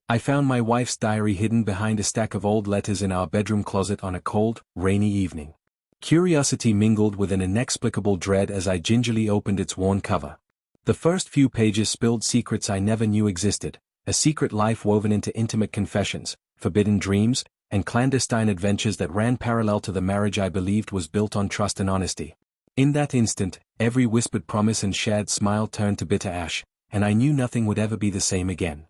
I found my wife's diary hidden behind a stack of old letters in our bedroom closet on a cold, rainy evening. Curiosity mingled with an inexplicable dread as I gingerly opened its worn cover. The first few pages spilled secrets I never knew existed, a secret life woven into intimate confessions, forbidden dreams, and clandestine adventures that ran parallel to the marriage I believed was built on trust and honesty. In that instant, every whispered promise and shared smile turned to bitter ash, and I knew nothing would ever be the same again.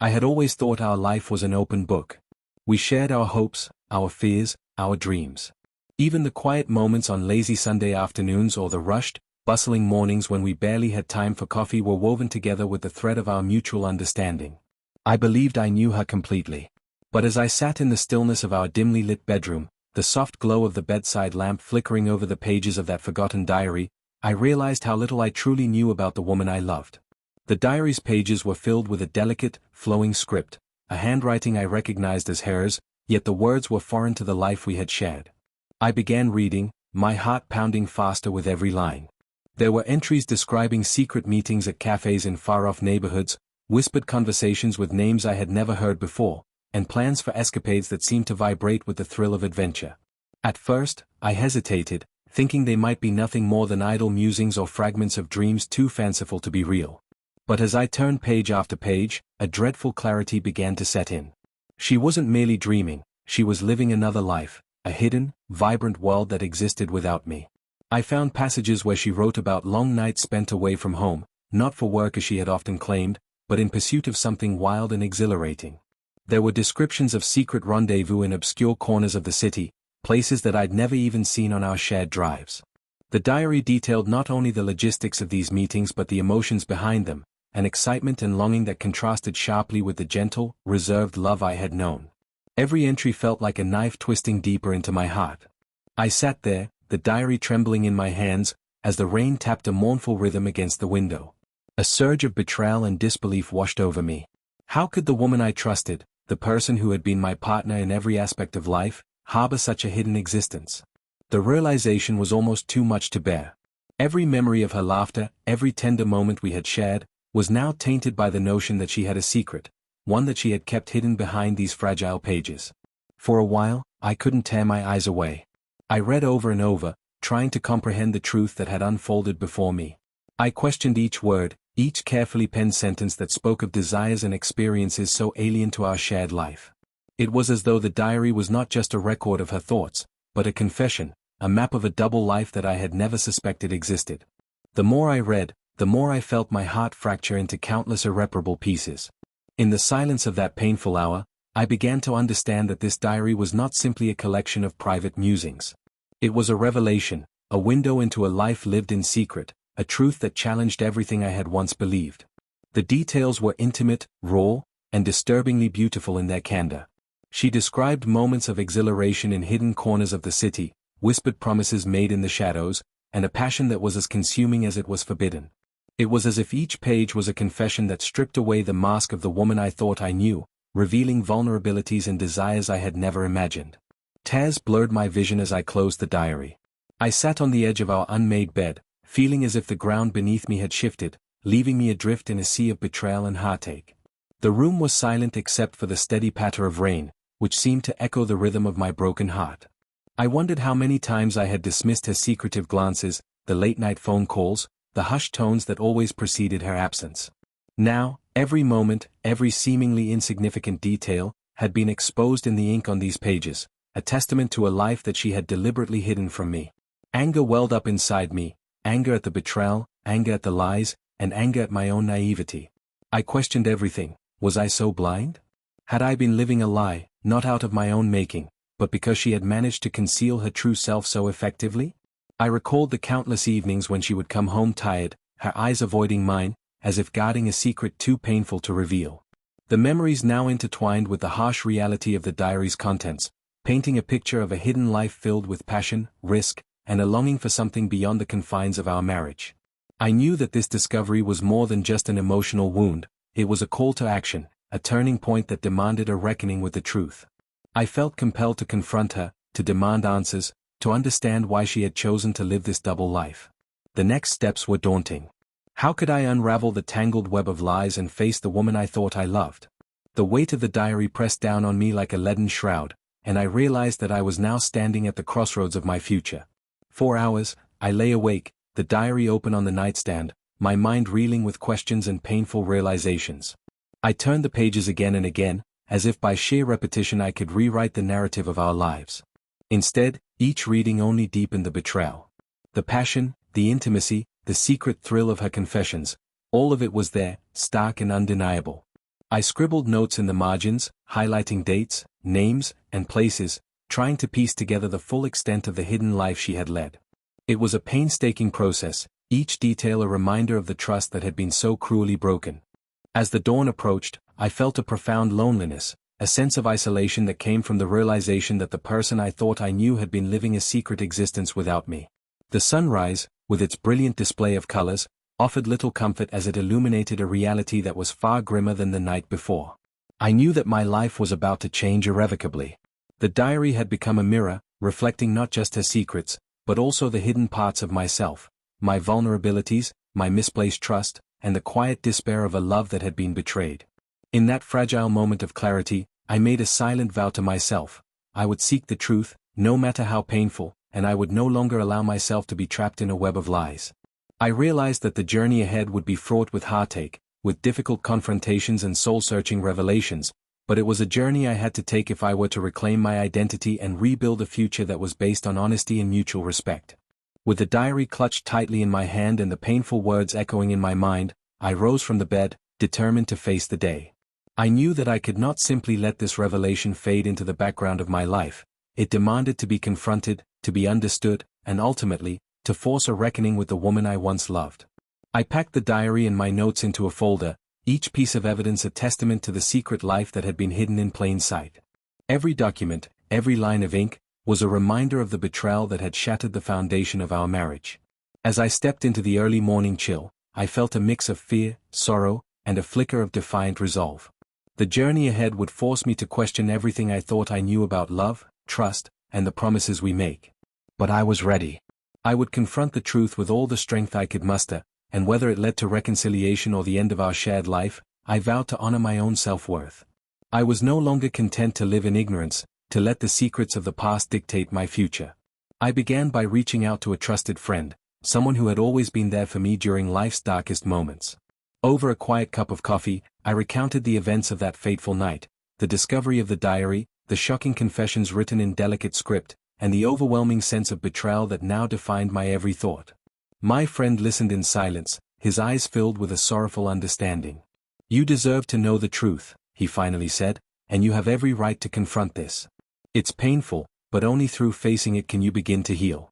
I had always thought our life was an open book. We shared our hopes, our fears, our dreams. Even the quiet moments on lazy Sunday afternoons or the rushed, bustling mornings when we barely had time for coffee were woven together with the thread of our mutual understanding. I believed I knew her completely. But as I sat in the stillness of our dimly lit bedroom, the soft glow of the bedside lamp flickering over the pages of that forgotten diary, I realized how little I truly knew about the woman I loved. The diary's pages were filled with a delicate, flowing script, a handwriting I recognized as hers, yet the words were foreign to the life we had shared. I began reading, my heart pounding faster with every line. There were entries describing secret meetings at cafes in far-off neighborhoods, whispered conversations with names I had never heard before, and plans for escapades that seemed to vibrate with the thrill of adventure. At first, I hesitated, thinking they might be nothing more than idle musings or fragments of dreams too fanciful to be real. But as I turned page after page, a dreadful clarity began to set in. She wasn't merely dreaming, she was living another life, a hidden, vibrant world that existed without me. I found passages where she wrote about long nights spent away from home, not for work as she had often claimed, but in pursuit of something wild and exhilarating. There were descriptions of secret rendezvous in obscure corners of the city, places that I'd never even seen on our shared drives. The diary detailed not only the logistics of these meetings but the emotions behind them, an excitement and longing that contrasted sharply with the gentle, reserved love I had known. Every entry felt like a knife twisting deeper into my heart. I sat there, the diary trembling in my hands, as the rain tapped a mournful rhythm against the window. A surge of betrayal and disbelief washed over me. How could the woman I trusted, the person who had been my partner in every aspect of life, harbor such a hidden existence? The realization was almost too much to bear. Every memory of her laughter, every tender moment we had shared, was now tainted by the notion that she had a secret, one that she had kept hidden behind these fragile pages. For a while, I couldn't tear my eyes away. I read over and over, trying to comprehend the truth that had unfolded before me. I questioned each word, each carefully penned sentence that spoke of desires and experiences so alien to our shared life. It was as though the diary was not just a record of her thoughts, but a confession, a map of a double life that I had never suspected existed. The more I read, the more I felt my heart fracture into countless irreparable pieces. In the silence of that painful hour, I began to understand that this diary was not simply a collection of private musings. It was a revelation, a window into a life lived in secret, a truth that challenged everything I had once believed. The details were intimate, raw, and disturbingly beautiful in their candor. She described moments of exhilaration in hidden corners of the city, whispered promises made in the shadows, and a passion that was as consuming as it was forbidden. It was as if each page was a confession that stripped away the mask of the woman I thought I knew, revealing vulnerabilities and desires I had never imagined. Tears blurred my vision as I closed the diary. I sat on the edge of our unmade bed, feeling as if the ground beneath me had shifted, leaving me adrift in a sea of betrayal and heartache. The room was silent except for the steady patter of rain, which seemed to echo the rhythm of my broken heart. I wondered how many times I had dismissed her secretive glances, the late-night phone calls, the hushed tones that always preceded her absence. Now, every moment, every seemingly insignificant detail, had been exposed in the ink on these pages, a testament to a life that she had deliberately hidden from me. Anger welled up inside me, anger at the betrayal, anger at the lies, and anger at my own naivety. I questioned everything. Was I so blind? Had I been living a lie, not out of my own making, but because she had managed to conceal her true self so effectively? I recalled the countless evenings when she would come home tired, her eyes avoiding mine, as if guarding a secret too painful to reveal. The memories now intertwined with the harsh reality of the diary's contents, painting a picture of a hidden life filled with passion, risk, and a longing for something beyond the confines of our marriage. I knew that this discovery was more than just an emotional wound, it was a call to action, a turning point that demanded a reckoning with the truth. I felt compelled to confront her, to demand answers, to understand why she had chosen to live this double life. The next steps were daunting. How could I unravel the tangled web of lies and face the woman I thought I loved? The weight of the diary pressed down on me like a leaden shroud, and I realized that I was now standing at the crossroads of my future. For hours, I lay awake, the diary open on the nightstand, my mind reeling with questions and painful realizations. I turned the pages again and again, as if by sheer repetition I could rewrite the narrative of our lives. Instead, each reading only deepened the betrayal. The passion, the intimacy, the secret thrill of her confessions, all of it was there, stark and undeniable. I scribbled notes in the margins, highlighting dates, names, and places, trying to piece together the full extent of the hidden life she had led. It was a painstaking process, each detail a reminder of the trust that had been so cruelly broken. As the dawn approached, I felt a profound loneliness, a sense of isolation that came from the realization that the person I thought I knew had been living a secret existence without me. The sunrise, with its brilliant display of colors, offered little comfort as it illuminated a reality that was far grimmer than the night before. I knew that my life was about to change irrevocably. The diary had become a mirror, reflecting not just her secrets, but also the hidden parts of myself, my vulnerabilities, my misplaced trust, and the quiet despair of a love that had been betrayed. In that fragile moment of clarity, I made a silent vow to myself. I would seek the truth, no matter how painful, and I would no longer allow myself to be trapped in a web of lies. I realized that the journey ahead would be fraught with heartache, with difficult confrontations and soul-searching revelations, but it was a journey I had to take if I were to reclaim my identity and rebuild a future that was based on honesty and mutual respect. With the diary clutched tightly in my hand and the painful words echoing in my mind, I rose from the bed, determined to face the day. I knew that I could not simply let this revelation fade into the background of my life. It demanded to be confronted, to be understood, and ultimately, to force a reckoning with the woman I once loved. I packed the diary and my notes into a folder, each piece of evidence a testament to the secret life that had been hidden in plain sight. Every document, every line of ink, was a reminder of the betrayal that had shattered the foundation of our marriage. As I stepped into the early morning chill, I felt a mix of fear, sorrow, and a flicker of defiant resolve. The journey ahead would force me to question everything I thought I knew about love, trust, and the promises we make. But I was ready. I would confront the truth with all the strength I could muster, and whether it led to reconciliation or the end of our shared life, I vowed to honor my own self-worth. I was no longer content to live in ignorance, to let the secrets of the past dictate my future. I began by reaching out to a trusted friend, someone who had always been there for me during life's darkest moments. Over a quiet cup of coffee, I recounted the events of that fateful night, the discovery of the diary, the shocking confessions written in delicate script, and the overwhelming sense of betrayal that now defined my every thought. My friend listened in silence, his eyes filled with a sorrowful understanding. "You deserve to know the truth," he finally said, "and you have every right to confront this. It's painful, but only through facing it can you begin to heal."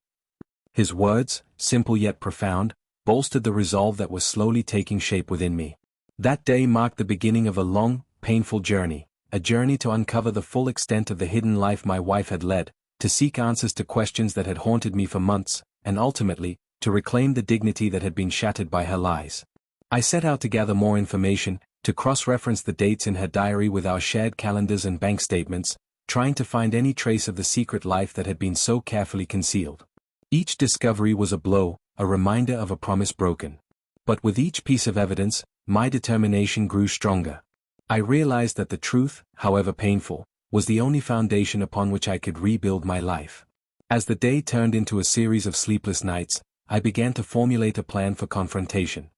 His words, simple yet profound, bolstered the resolve that was slowly taking shape within me. That day marked the beginning of a long, painful journey, a journey to uncover the full extent of the hidden life my wife had led, to seek answers to questions that had haunted me for months, and ultimately, to reclaim the dignity that had been shattered by her lies. I set out to gather more information, to cross-reference the dates in her diary with our shared calendars and bank statements, trying to find any trace of the secret life that had been so carefully concealed. Each discovery was a blow, a reminder of a promise broken. But with each piece of evidence, my determination grew stronger. I realized that the truth, however painful, was the only foundation upon which I could rebuild my life. As the day turned into a series of sleepless nights, I began to formulate a plan for confrontation.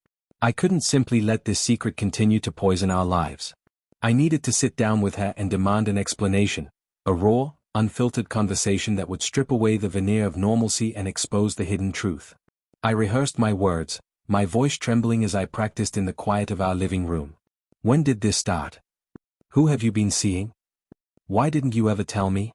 I couldn't simply let this secret continue to poison our lives. I needed to sit down with her and demand an explanation, a raw, unfiltered conversation that would strip away the veneer of normalcy and expose the hidden truth. I rehearsed my words, my voice trembling as I practiced in the quiet of our living room. "When did this start? Who have you been seeing? Why didn't you ever tell me?"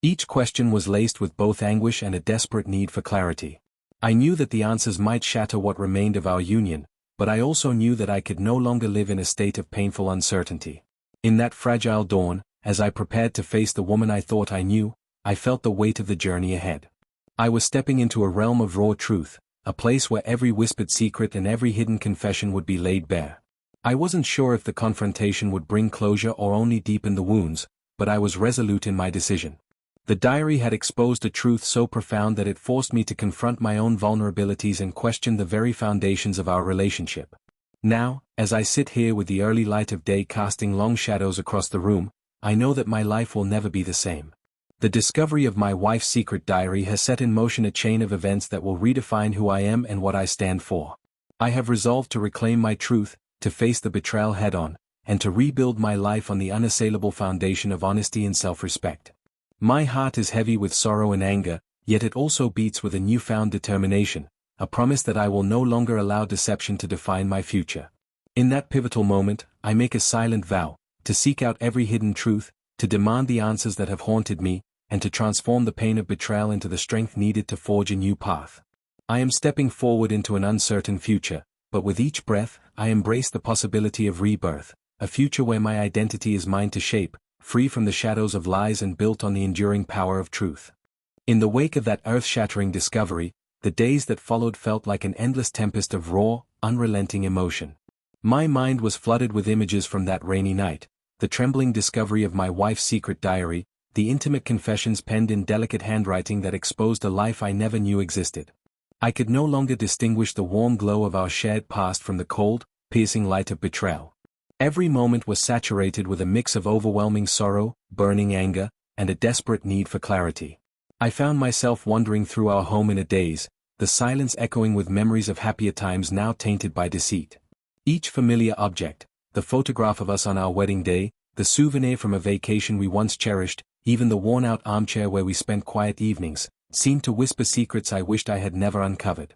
Each question was laced with both anguish and a desperate need for clarity. I knew that the answers might shatter what remained of our union, but I also knew that I could no longer live in a state of painful uncertainty. In that fragile dawn, as I prepared to face the woman I thought I knew, I felt the weight of the journey ahead. I was stepping into a realm of raw truth, a place where every whispered secret and every hidden confession would be laid bare. I wasn't sure if the confrontation would bring closure or only deepen the wounds, but I was resolute in my decision. The diary had exposed a truth so profound that it forced me to confront my own vulnerabilities and question the very foundations of our relationship. Now, as I sit here with the early light of day casting long shadows across the room, I know that my life will never be the same. The discovery of my wife's secret diary has set in motion a chain of events that will redefine who I am and what I stand for. I have resolved to reclaim my truth, to face the betrayal head-on, and to rebuild my life on the unassailable foundation of honesty and self-respect. My heart is heavy with sorrow and anger, yet it also beats with a newfound determination, a promise that I will no longer allow deception to define my future. In that pivotal moment, I make a silent vow, to seek out every hidden truth, to demand the answers that have haunted me, and to transform the pain of betrayal into the strength needed to forge a new path. I am stepping forward into an uncertain future, but with each breath, I embrace the possibility of rebirth, a future where my identity is mine to shape, free from the shadows of lies and built on the enduring power of truth. In the wake of that earth-shattering discovery, the days that followed felt like an endless tempest of raw, unrelenting emotion. My mind was flooded with images from that rainy night, the trembling discovery of my wife's secret diary, the intimate confessions penned in delicate handwriting that exposed a life I never knew existed. I could no longer distinguish the warm glow of our shared past from the cold, piercing light of betrayal. Every moment was saturated with a mix of overwhelming sorrow, burning anger, and a desperate need for clarity. I found myself wandering through our home in a daze, the silence echoing with memories of happier times now tainted by deceit. Each familiar object, the photograph of us on our wedding day, the souvenir from a vacation we once cherished, even the worn-out armchair where we spent quiet evenings, seemed to whisper secrets I wished I had never uncovered.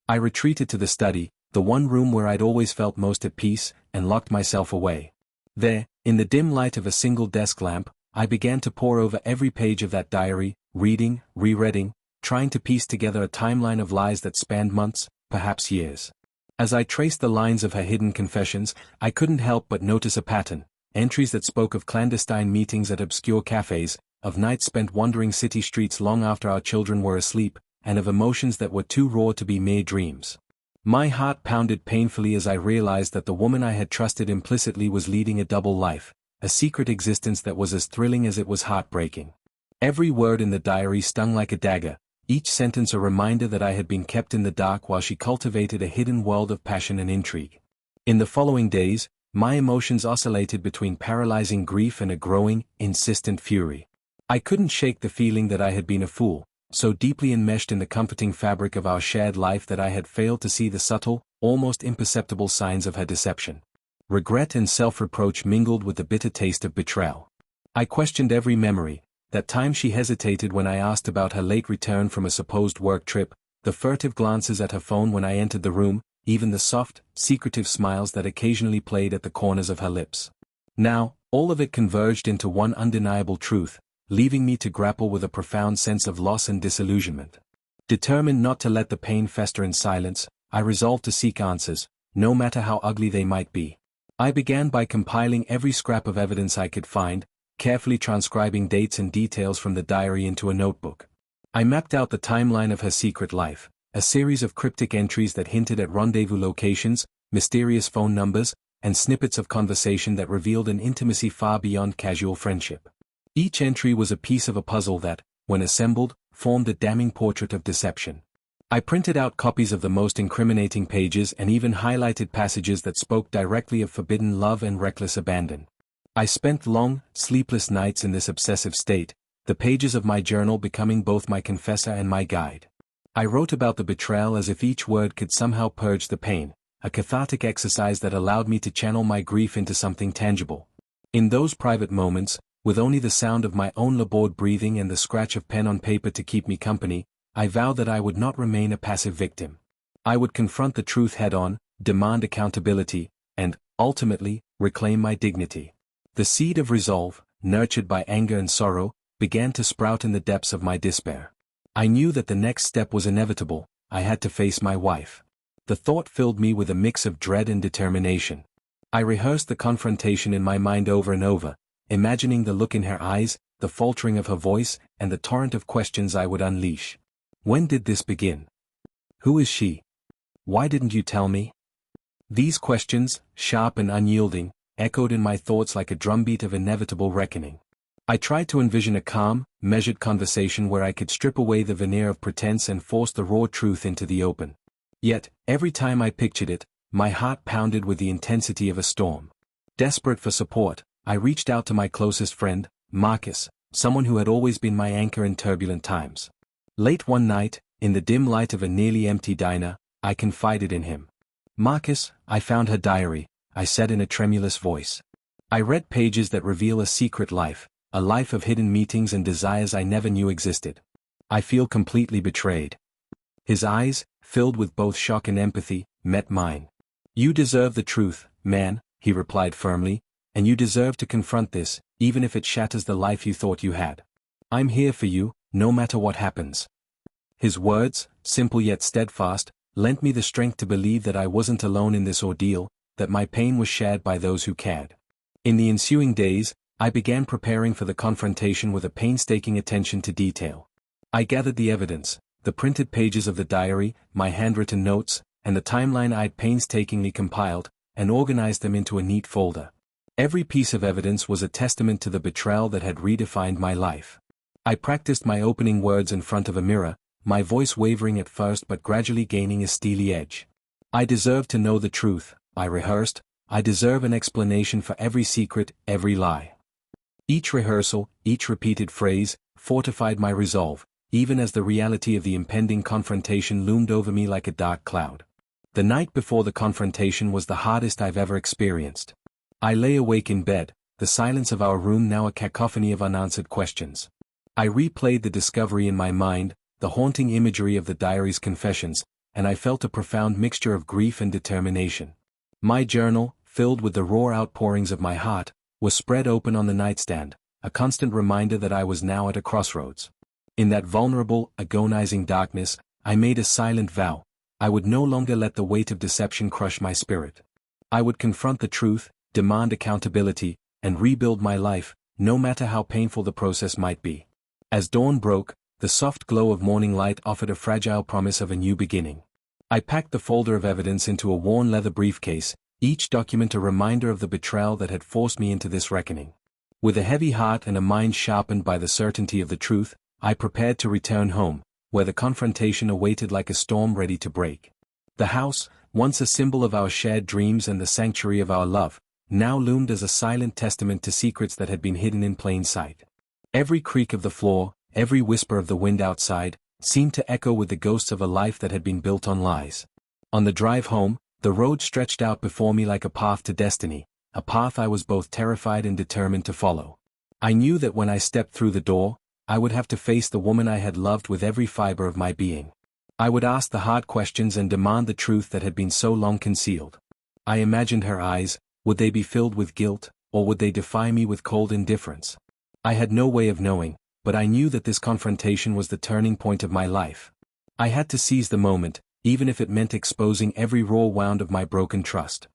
I retreated to the study, the one room where I'd always felt most at peace, and locked myself away. There, in the dim light of a single desk lamp, I began to pore over every page of that diary, reading, rereading, trying to piece together a timeline of lies that spanned months, perhaps years. As I traced the lines of her hidden confessions, I couldn't help but notice a pattern, entries that spoke of clandestine meetings at obscure cafes, of nights spent wandering city streets long after our children were asleep, and of emotions that were too raw to be mere dreams. My heart pounded painfully as I realized that the woman I had trusted implicitly was leading a double life, a secret existence that was as thrilling as it was heartbreaking. Every word in the diary stung like a dagger, each sentence a reminder that I had been kept in the dark while she cultivated a hidden world of passion and intrigue. In the following days, my emotions oscillated between paralyzing grief and a growing, insistent fury. I couldn't shake the feeling that I had been a fool, so deeply enmeshed in the comforting fabric of our shared life that I had failed to see the subtle, almost imperceptible signs of her deception. Regret and self-reproach mingled with the bitter taste of betrayal. I questioned every memory, that time she hesitated when I asked about her late return from a supposed work trip, the furtive glances at her phone when I entered the room, even the soft, secretive smiles that occasionally played at the corners of her lips. Now, all of it converged into one undeniable truth, leaving me to grapple with a profound sense of loss and disillusionment. Determined not to let the pain fester in silence, I resolved to seek answers, no matter how ugly they might be. I began by compiling every scrap of evidence I could find, carefully transcribing dates and details from the diary into a notebook. I mapped out the timeline of her secret life, a series of cryptic entries that hinted at rendezvous locations, mysterious phone numbers, and snippets of conversation that revealed an intimacy far beyond casual friendship. Each entry was a piece of a puzzle that, when assembled, formed a damning portrait of deception. I printed out copies of the most incriminating pages and even highlighted passages that spoke directly of forbidden love and reckless abandon. I spent long, sleepless nights in this obsessive state, the pages of my journal becoming both my confessor and my guide. I wrote about the betrayal as if each word could somehow purge the pain, a cathartic exercise that allowed me to channel my grief into something tangible. In those private moments, with only the sound of my own labored breathing and the scratch of pen on paper to keep me company, I vowed that I would not remain a passive victim. I would confront the truth head-on, demand accountability, and, ultimately, reclaim my dignity. The seed of resolve, nurtured by anger and sorrow, began to sprout in the depths of my despair. I knew that the next step was inevitable. I had to face my wife. The thought filled me with a mix of dread and determination. I rehearsed the confrontation in my mind over and over, imagining the look in her eyes, the faltering of her voice, and the torrent of questions I would unleash. When did this begin? Who is she? Why didn't you tell me? These questions, sharp and unyielding, echoed in my thoughts like a drumbeat of inevitable reckoning. I tried to envision a calm, measured conversation where I could strip away the veneer of pretense and force the raw truth into the open. Yet, every time I pictured it, my heart pounded with the intensity of a storm. Desperate for support, I reached out to my closest friend, Marcus, someone who had always been my anchor in turbulent times. Late one night, in the dim light of a nearly empty diner, I confided in him. "Marcus, I found her diary," I said in a tremulous voice. "I read pages that reveal a secret life, a life of hidden meetings and desires I never knew existed. I feel completely betrayed." His eyes, filled with both shock and empathy, met mine. "You deserve the truth, man," he replied firmly, "and you deserve to confront this, even if it shatters the life you thought you had. I'm here for you, no matter what happens." His words, simple yet steadfast, lent me the strength to believe that I wasn't alone in this ordeal, that my pain was shared by those who cared. In the ensuing days, I began preparing for the confrontation with a painstaking attention to detail. I gathered the evidence, the printed pages of the diary, my handwritten notes, and the timeline I'd painstakingly compiled, and organized them into a neat folder. Every piece of evidence was a testament to the betrayal that had redefined my life. I practiced my opening words in front of a mirror, my voice wavering at first but gradually gaining a steely edge. "I deserve to know the truth," I rehearsed. "I deserve an explanation for every secret, every lie." Each rehearsal, each repeated phrase, fortified my resolve, even as the reality of the impending confrontation loomed over me like a dark cloud. The night before the confrontation was the hardest I've ever experienced. I lay awake in bed, the silence of our room now a cacophony of unanswered questions. I replayed the discovery in my mind, the haunting imagery of the diary's confessions, and I felt a profound mixture of grief and determination. My journal, filled with the raw outpourings of my heart, was spread open on the nightstand, a constant reminder that I was now at a crossroads. In that vulnerable, agonizing darkness, I made a silent vow. I would no longer let the weight of deception crush my spirit. I would confront the truth, demand accountability, and rebuild my life, no matter how painful the process might be. As dawn broke, the soft glow of morning light offered a fragile promise of a new beginning. I packed the folder of evidence into a worn leather briefcase, each document a reminder of the betrayal that had forced me into this reckoning. With a heavy heart and a mind sharpened by the certainty of the truth, I prepared to return home, where the confrontation awaited like a storm ready to break. The house, once a symbol of our shared dreams and the sanctuary of our love, now loomed as a silent testament to secrets that had been hidden in plain sight. Every creak of the floor, every whisper of the wind outside, seemed to echo with the ghosts of a life that had been built on lies. On the drive home, the road stretched out before me like a path to destiny, a path I was both terrified and determined to follow. I knew that when I stepped through the door, I would have to face the woman I had loved with every fiber of my being. I would ask the hard questions and demand the truth that had been so long concealed. I imagined her eyes, would they be filled with guilt, or would they defy me with cold indifference? I had no way of knowing, but I knew that this confrontation was the turning point of my life. I had to seize the moment, even if it meant exposing every raw wound of my broken trust.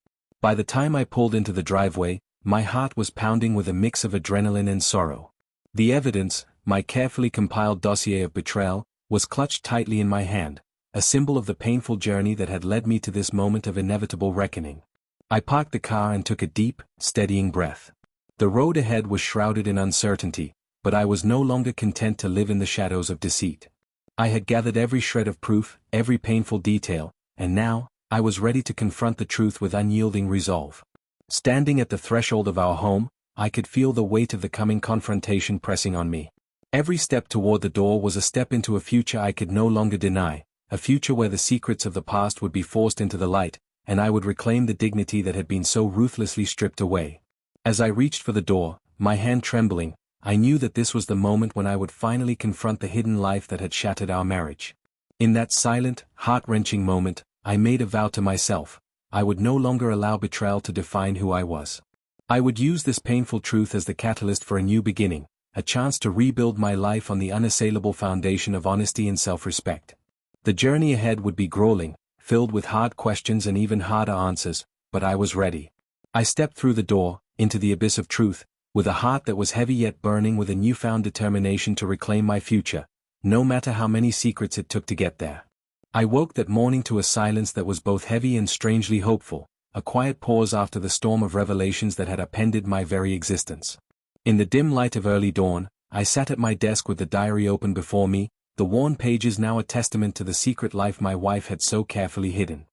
By the time I pulled into the driveway, my heart was pounding with a mix of adrenaline and sorrow. The evidence, my carefully compiled dossier of betrayal, was clutched tightly in my hand, a symbol of the painful journey that had led me to this moment of inevitable reckoning. I parked the car and took a deep, steadying breath. The road ahead was shrouded in uncertainty, but I was no longer content to live in the shadows of deceit. I had gathered every shred of proof, every painful detail, and now, I was ready to confront the truth with unyielding resolve. Standing at the threshold of our home, I could feel the weight of the coming confrontation pressing on me. Every step toward the door was a step into a future I could no longer deny, a future where the secrets of the past would be forced into the light, and I would reclaim the dignity that had been so ruthlessly stripped away. As I reached for the door, my hand trembling, I knew that this was the moment when I would finally confront the hidden life that had shattered our marriage. In that silent, heart-wrenching moment, I made a vow to myself. I would no longer allow betrayal to define who I was. I would use this painful truth as the catalyst for a new beginning, a chance to rebuild my life on the unassailable foundation of honesty and self-respect. The journey ahead would be grueling, filled with hard questions and even harder answers, but I was ready. I stepped through the door, into the abyss of truth, with a heart that was heavy yet burning with a newfound determination to reclaim my future, no matter how many secrets it took to get there. I woke that morning to a silence that was both heavy and strangely hopeful, a quiet pause after the storm of revelations that had upended my very existence. In the dim light of early dawn, I sat at my desk with the diary open before me, the worn pages now a testament to the secret life my wife had so carefully hidden.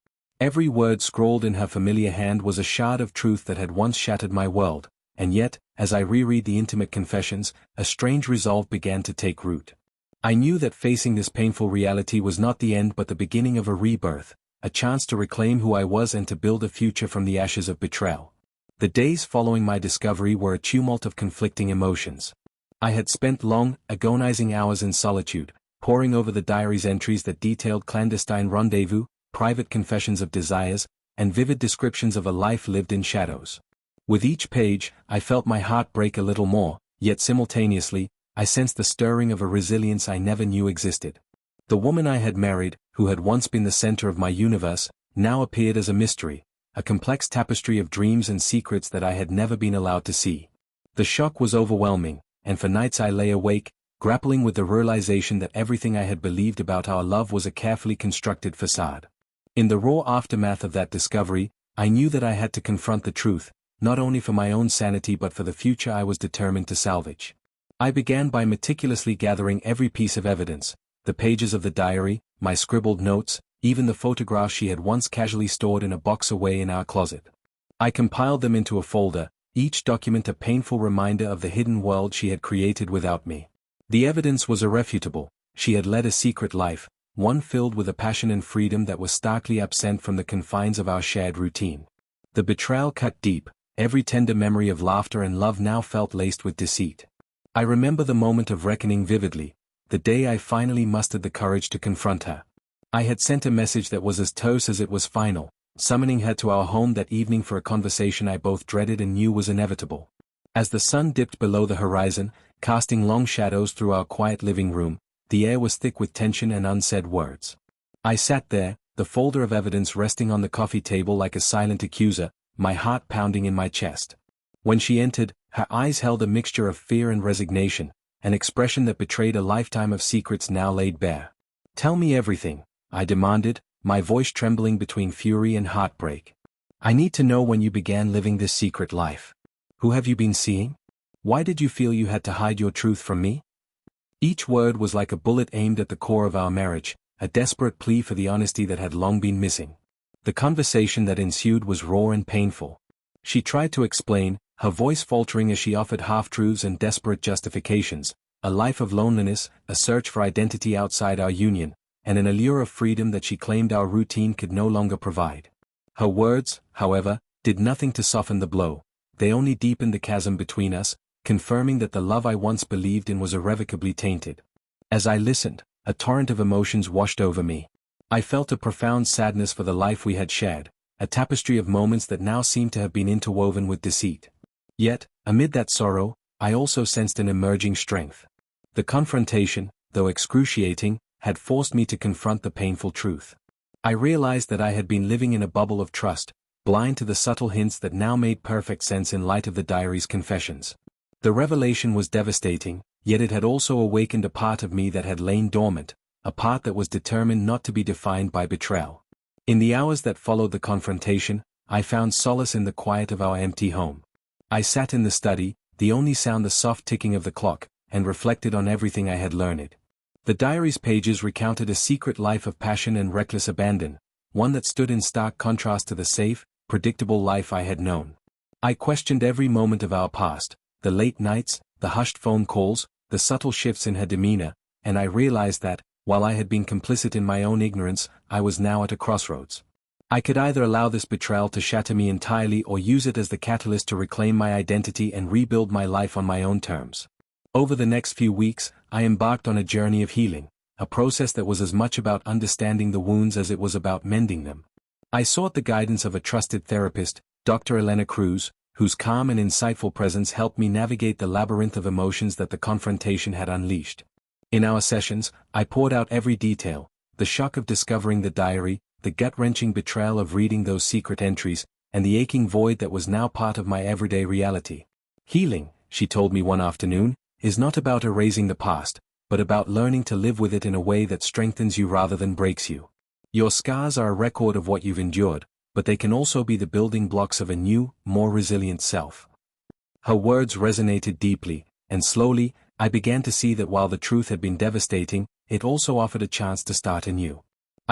Every word scrawled in her familiar hand was a shard of truth that had once shattered my world, and yet, as I reread the intimate confessions, a strange resolve began to take root. I knew that facing this painful reality was not the end but the beginning of a rebirth, a chance to reclaim who I was and to build a future from the ashes of betrayal. The days following my discovery were a tumult of conflicting emotions. I had spent long, agonizing hours in solitude, poring over the diary's entries that detailed clandestine rendezvous, private confessions of desires, and vivid descriptions of a life lived in shadows. With each page, I felt my heart break a little more, yet simultaneously, I sensed the stirring of a resilience I never knew existed. The woman I had married, who had once been the center of my universe, now appeared as a mystery, a complex tapestry of dreams and secrets that I had never been allowed to see. The shock was overwhelming, and for nights I lay awake, grappling with the realization that everything I had believed about our love was a carefully constructed facade. In the raw aftermath of that discovery, I knew that I had to confront the truth, not only for my own sanity but for the future I was determined to salvage. I began by meticulously gathering every piece of evidence, the pages of the diary, my scribbled notes, even the photographs she had once casually stored in a box away in our closet. I compiled them into a folder, each document a painful reminder of the hidden world she had created without me. The evidence was irrefutable. She had led a secret life, one filled with a passion and freedom that was starkly absent from the confines of our shared routine. The betrayal cut deep, every tender memory of laughter and love now felt laced with deceit. I remember the moment of reckoning vividly, the day I finally mustered the courage to confront her. I had sent a message that was as terse as it was final, summoning her to our home that evening for a conversation I both dreaded and knew was inevitable. As the sun dipped below the horizon, casting long shadows through our quiet living room, the air was thick with tension and unsaid words. I sat there, the folder of evidence resting on the coffee table like a silent accuser, my heart pounding in my chest. When she entered, her eyes held a mixture of fear and resignation, an expression that betrayed a lifetime of secrets now laid bare. "Tell me everything," I demanded, my voice trembling between fury and heartbreak. "I need to know when you began living this secret life. Who have you been seeing? Why did you feel you had to hide your truth from me?" Each word was like a bullet aimed at the core of our marriage, a desperate plea for the honesty that had long been missing. The conversation that ensued was raw and painful. She tried to explain, her voice faltering as she offered half-truths and desperate justifications, a life of loneliness, a search for identity outside our union, and an allure of freedom that she claimed our routine could no longer provide. Her words, however, did nothing to soften the blow. They only deepened the chasm between us, confirming that the love I once believed in was irrevocably tainted. As I listened, a torrent of emotions washed over me. I felt a profound sadness for the life we had shared, a tapestry of moments that now seemed to have been interwoven with deceit. Yet, amid that sorrow, I also sensed an emerging strength. The confrontation, though excruciating, had forced me to confront the painful truth. I realized that I had been living in a bubble of trust, blind to the subtle hints that now made perfect sense in light of the diary's confessions. The revelation was devastating, yet it had also awakened a part of me that had lain dormant, a part that was determined not to be defined by betrayal. In the hours that followed the confrontation, I found solace in the quiet of our empty home. I sat in the study, the only sound the soft ticking of the clock, and reflected on everything I had learned. The diary's pages recounted a secret life of passion and reckless abandon, one that stood in stark contrast to the safe, predictable life I had known. I questioned every moment of our past, the late nights, the hushed phone calls, the subtle shifts in her demeanor, and I realized that, while I had been complicit in my own ignorance, I was now at a crossroads. I could either allow this betrayal to shatter me entirely or use it as the catalyst to reclaim my identity and rebuild my life on my own terms. Over the next few weeks, I embarked on a journey of healing, a process that was as much about understanding the wounds as it was about mending them. I sought the guidance of a trusted therapist, Dr. Elena Cruz, whose calm and insightful presence helped me navigate the labyrinth of emotions that the confrontation had unleashed. In our sessions, I poured out every detail, the shock of discovering the diary, the gut-wrenching betrayal of reading those secret entries, and the aching void that was now part of my everyday reality. "Healing," she told me one afternoon, "is not about erasing the past, but about learning to live with it in a way that strengthens you rather than breaks you. Your scars are a record of what you've endured, but they can also be the building blocks of a new, more resilient self." Her words resonated deeply, and slowly, I began to see that while the truth had been devastating, it also offered a chance to start anew.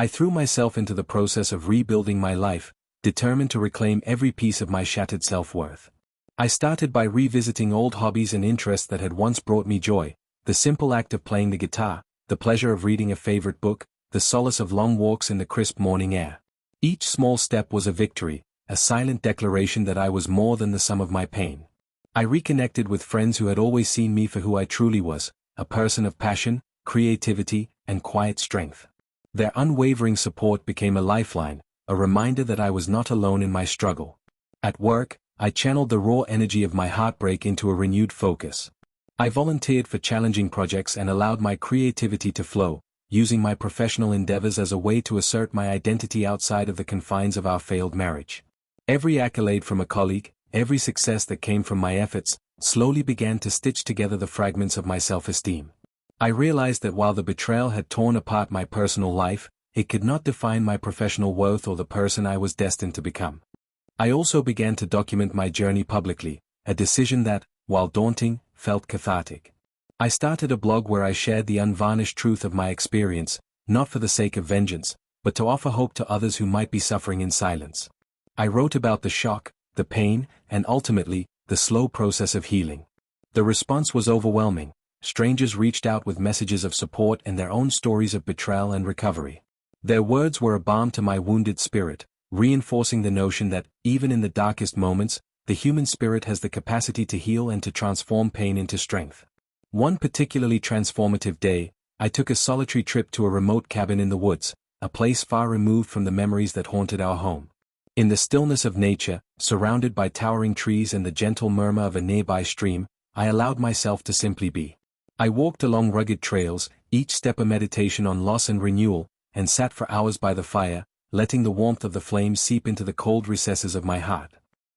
I threw myself into the process of rebuilding my life, determined to reclaim every piece of my shattered self-worth. I started by revisiting old hobbies and interests that had once brought me joy, the simple act of playing the guitar, the pleasure of reading a favorite book, the solace of long walks in the crisp morning air. Each small step was a victory, a silent declaration that I was more than the sum of my pain. I reconnected with friends who had always seen me for who I truly was, a person of passion, creativity, and quiet strength. Their unwavering support became a lifeline, a reminder that I was not alone in my struggle. At work, I channeled the raw energy of my heartbreak into a renewed focus. I volunteered for challenging projects and allowed my creativity to flow, using my professional endeavors as a way to assert my identity outside of the confines of our failed marriage. Every accolade from a colleague, every success that came from my efforts, slowly began to stitch together the fragments of my self-esteem. I realized that while the betrayal had torn apart my personal life, it could not define my professional worth or the person I was destined to become. I also began to document my journey publicly, a decision that, while daunting, felt cathartic. I started a blog where I shared the unvarnished truth of my experience, not for the sake of vengeance, but to offer hope to others who might be suffering in silence. I wrote about the shock, the pain, and ultimately, the slow process of healing. The response was overwhelming. Strangers reached out with messages of support and their own stories of betrayal and recovery. Their words were a balm to my wounded spirit, reinforcing the notion that, even in the darkest moments, the human spirit has the capacity to heal and to transform pain into strength. One particularly transformative day, I took a solitary trip to a remote cabin in the woods, a place far removed from the memories that haunted our home. In the stillness of nature, surrounded by towering trees and the gentle murmur of a nearby stream, I allowed myself to simply be. I walked along rugged trails, each step a meditation on loss and renewal, and sat for hours by the fire, letting the warmth of the flames seep into the cold recesses of my heart.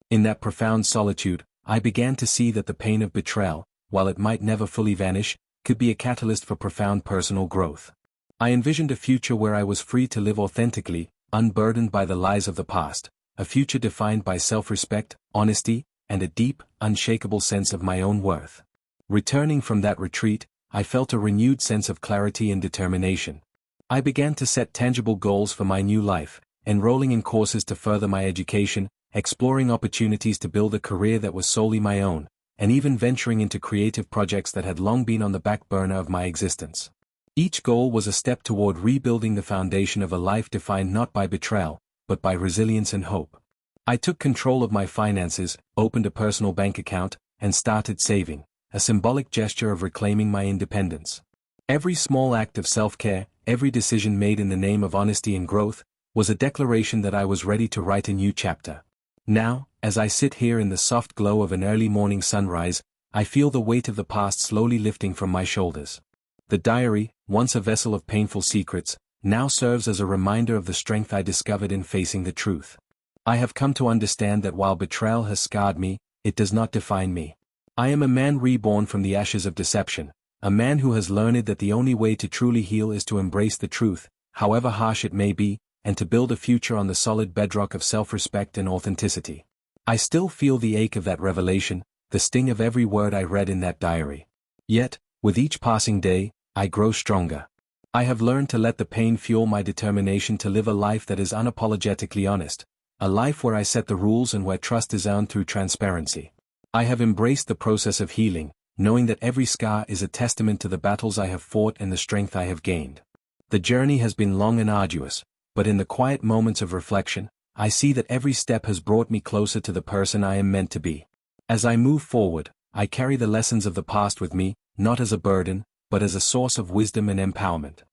In that profound solitude, I began to see that the pain of betrayal, while it might never fully vanish, could be a catalyst for profound personal growth. I envisioned a future where I was free to live authentically, unburdened by the lies of the past, a future defined by self-respect, honesty, and a deep, unshakable sense of my own worth. Returning from that retreat, I felt a renewed sense of clarity and determination. I began to set tangible goals for my new life, enrolling in courses to further my education, exploring opportunities to build a career that was solely my own, and even venturing into creative projects that had long been on the back burner of my existence. Each goal was a step toward rebuilding the foundation of a life defined not by betrayal, but by resilience and hope. I took control of my finances, opened a personal bank account, and started saving, a symbolic gesture of reclaiming my independence. Every small act of self-care, every decision made in the name of honesty and growth, was a declaration that I was ready to write a new chapter. Now, as I sit here in the soft glow of an early morning sunrise, I feel the weight of the past slowly lifting from my shoulders. The diary, once a vessel of painful secrets, now serves as a reminder of the strength I discovered in facing the truth. I have come to understand that while betrayal has scarred me, it does not define me. I am a man reborn from the ashes of deception, a man who has learned that the only way to truly heal is to embrace the truth, however harsh it may be, and to build a future on the solid bedrock of self-respect and authenticity. I still feel the ache of that revelation, the sting of every word I read in that diary. Yet, with each passing day, I grow stronger. I have learned to let the pain fuel my determination to live a life that is unapologetically honest, a life where I set the rules and where trust is earned through transparency. I have embraced the process of healing, knowing that every scar is a testament to the battles I have fought and the strength I have gained. The journey has been long and arduous, but in the quiet moments of reflection, I see that every step has brought me closer to the person I am meant to be. As I move forward, I carry the lessons of the past with me, not as a burden, but as a source of wisdom and empowerment.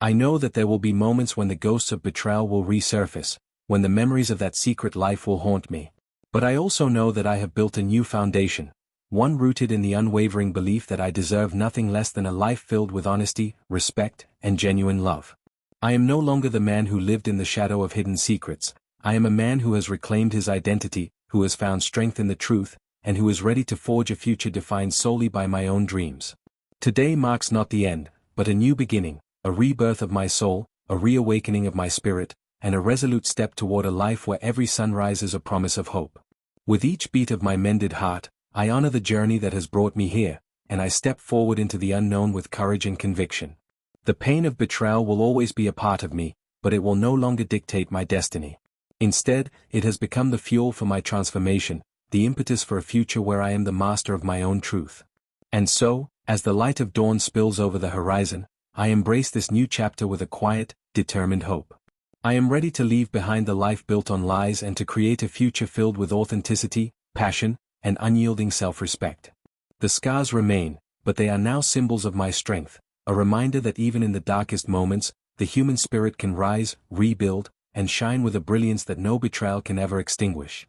I know that there will be moments when the ghosts of betrayal will resurface, when the memories of that secret life will haunt me. But I also know that I have built a new foundation, one rooted in the unwavering belief that I deserve nothing less than a life filled with honesty, respect, and genuine love. I am no longer the man who lived in the shadow of hidden secrets. I am a man who has reclaimed his identity, who has found strength in the truth, and who is ready to forge a future defined solely by my own dreams. Today marks not the end, but a new beginning, a rebirth of my soul, a reawakening of my spirit, and a resolute step toward a life where every sunrise is a promise of hope. With each beat of my mended heart, I honor the journey that has brought me here, and I step forward into the unknown with courage and conviction. The pain of betrayal will always be a part of me, but it will no longer dictate my destiny. Instead, it has become the fuel for my transformation, the impetus for a future where I am the master of my own truth. And so, as the light of dawn spills over the horizon, I embrace this new chapter with a quiet, determined hope. I am ready to leave behind the life built on lies and to create a future filled with authenticity, passion, and unyielding self-respect. The scars remain, but they are now symbols of my strength, a reminder that even in the darkest moments, the human spirit can rise, rebuild, and shine with a brilliance that no betrayal can ever extinguish.